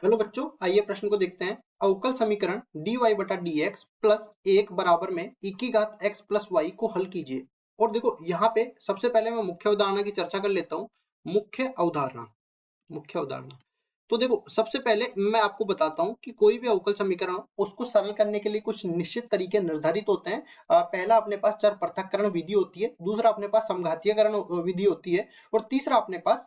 Hello बच्चों, आइए प्रश्न को देखते हैं। अवकल समीकरण dy बटा dx प्लस 1 बराबर में e की घात x प्लस y को हल कीजिए। और देखो यहाँ पे सबसे पहले मैं मुख्य अवधारणा की चर्चा कर लेता हूँ। मुख्य अवधारणा तो देखो, सबसे पहले मैं आपको बताता हूँ कि कोई भी अवकल समीकरण हो, उसको सरल करने के लिए कुछ निश्चित तरीके निर्धारित होते हैं। पहला अपने पास चर पृथक्करण विधि होती है, दूसरा अपने पास समघातीयकरण विधि होती है, और तीसरा अपने पास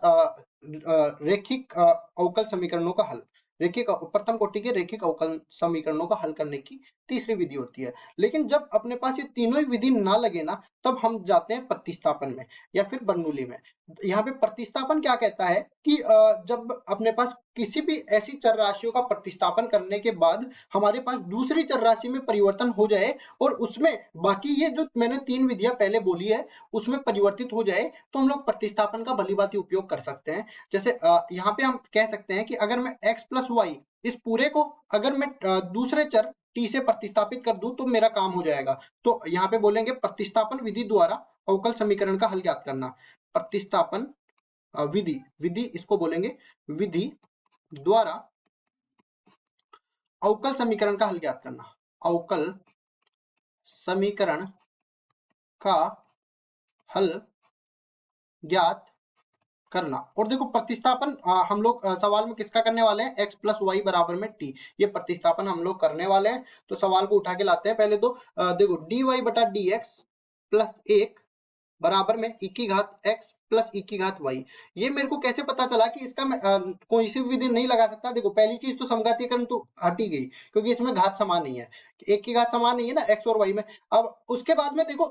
रैखिक अवकल समीकरणों का हल, रैखिक प्रथम कोटि के रैखिक अवकल समीकरणों का हल करने की तीसरी विधि होती है। लेकिन जब अपने पास ये तीनों ही विधि ना लगे ना, तब हम जाते हैं प्रतिस्थापन में या फिर बर्नौली में। यहाँ पे प्रतिस्थापन क्या कहता है कि जब अपने पास किसी भी ऐसी चर राशियों का प्रतिस्थापन करने के बाद हमारे पास दूसरी चर राशि में परिवर्तन हो जाए और उसमें बाकी ये जो मैंने तीन विधियां पहले बोली है उसमें परिवर्तित हो जाए, तो हम लोग प्रतिस्थापन का भलीभांति उपयोग कर सकते हैं। जैसे यहाँ पे हम कह सकते हैं कि अगर मैं x प्लस वाई इस पूरे को अगर मैं दूसरे चर t से प्रतिस्थापित कर दूं तो मेरा काम हो जाएगा। तो यहाँ पे बोलेंगे प्रतिस्थापन विधि द्वारा अवकल समीकरण का हल ज्ञात करना। प्रतिस्थापन विधि इसको बोलेंगे विधि द्वारा अवकल समीकरण का हल ज्ञात करना। अवकल समीकरण का हल ज्ञात करना। और देखो प्रतिस्थापन हम लोग सवाल में किसका करने वाले हैं, x प्लस वाई बराबर में t, ये प्रतिस्थापन हम लोग करने वाले हैं। तो सवाल को उठा के लाते हैं। पहले तो देखो dy बटा dx प्लस 1 बराबर में e की घात x प्लस e की घात y। ये मेरे को कैसे पता चला कि इसका मैं कोई सी विधि नहीं लगा सकता। देखो पहली चीज तो समघातीकरण तो हट ही गई, क्योंकि इसमें घात समान नहीं है, एक की घात समान नहीं है ना x और y में। अब उसके बाद में देखो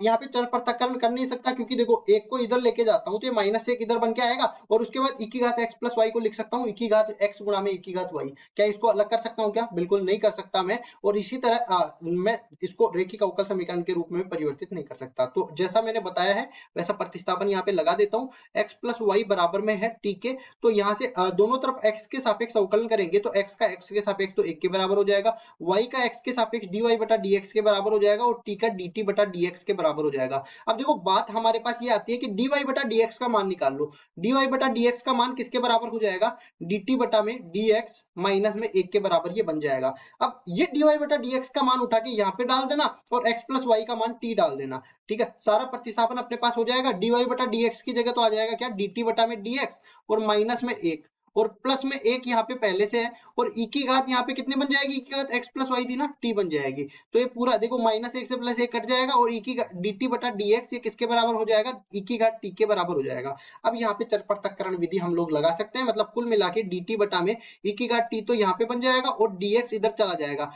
यहाँ पे चर पृथक्करण कर नहीं सकता, क्योंकि देखो एक को इधर लेके जाता हूँ तो ये माइनस एक इधर बन के आएगा, और उसके बाद e की घात x प्लस y को लिख सकता हूँ e की घात x गुणा में e की घात y। क्या इसको अलग कर सकता हूँ क्या? बिल्कुल नहीं कर सकता मैं। और इसी तरह मैं इसको रैखिक अवकल समीकरण के रूप में परिवर्तित नहीं कर सकता। तो जैसा मैंने बताया है वैसा प्रतिस्थापन यहाँ पे लगा देता हूँ। x प्लस वाई बराबर में है t के, तो यहाँ से दोनों तरफ x के सापेक्ष अवकलन करेंगे तो x का x के सापेक्ष तो 1 के बराबर हो जाएगा, y का x के सापेक्ष dy बटा dx के बराबर हो जाएगा, और t का dt बटा dx के बराबर हो जाएगा। अब देखो बात हमारे पास ये आती है कि dy बटा dx का मान निकाल लो। dy बटा dx का मान किसके बराबर हो जाएगा, dt बटा में dx माइनस में 1 के बराबर ये बन जाएगा। अब ये dy बटा dx का मान उठा के यहाँ पे डाल देना और x प्लस y का मान t डाल देना। ठीक है, सारा प्रतिस्थापन अपने पास हो जाएगा। dy बटा dx की जगह तो आ जाएगा क्या, dt बटा में dx और माइनस में 1 और प्लस में 1 यहाँ पे पहले से है, और e की घात यहाँ पे कितनी बन जाएगी, e की घात x प्लस वाई थी ना, t बन जाएगी। तो ये पूरा देखो माइनस 1 से प्लस 1 कट जाएगा और e की dt बटा dx ये किसके बराबर हो जाएगा, e की घात t के बराबर हो जाएगा। अब यहाँ पे चर पृथक्करण विधि हम लोग लगा सकते हैं, मतलब कुल मिला के dt बटा में e की घात t तो यहाँ पे बन जाएगा और dx इधर चला जाएगा।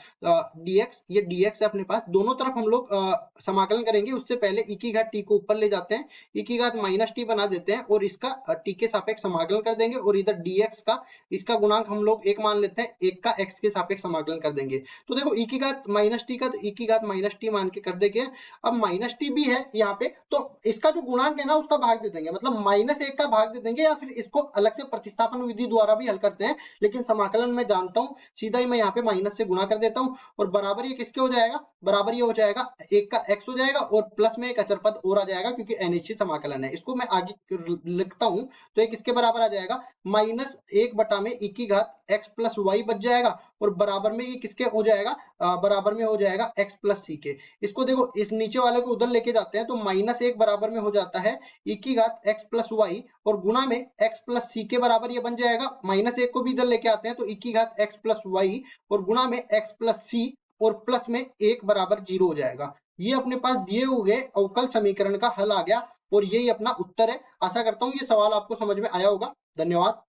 dx ये dx है अपने पास, दोनों तरफ हम लोग समाकलन करेंगे। उससे पहले e की घात t को ऊपर ले जाते हैं, e की घात माइनस t बना देते हैं और इसका t के सापेक्ष समाकलन कर देंगे, और इधर dx का इसका गुणांक हम लोग 1 मान लेते हैं, 1 का x के सापेक्ष समाकलन कर देंगे। तो देखो e की घात माइनस t का तो e की घात माइनस t मान के कर देंगे। अब माइनस t भी है यहाँ पे, तो इसका जो गुणांक है ना उसका भाग दे देंगे, मतलब माइनस 1 का भाग दे देंगे, या फिर इसको अलग से प्रतिस्थापन विधि द्वारा भी हल करते हैं। लेकिन समाकलन में जानता हूँ, सीधा ही मैं यहाँ पे माइनस से गुणा कर देता हूँ, और बराबर ये किसके हो जाएगा, बराबर ये हो जाएगा 1 का x हो जाएगा और प्लस में एक अचर पद और आ जाएगा, क्योंकि अनिश्चित समाकलन है। इसको मैं आगे लिखता हूँ तो ये किसके बराबर आ जाएगा, माइनस 1 बटा में e की घात x प्लस वाई बच जाएगा, और बराबर में ये किसके हो जाएगा, बराबर में हो जाएगा x प्लस सी के। इसको देखो इस नीचे वाले को उधर लेके जाते हैं तो माइनस 1 बराबर में हो जाता है e की घात x प्लस वाई, और गुणा में x प्लस सी के बराबर ये बन जाएगा। माइनस 1 को भी इधर लेके आते हैं तो e की घात x प्लस वाई और गुणा में x प्लस सी और प्लस में 1 बराबर 0 हो जाएगा। ये अपने पास दिए हुए अवकल समीकरण का हल आ गया, और यही अपना उत्तर है। आशा करता हूँ ये सवाल आपको समझ में आया होगा। धन्यवाद।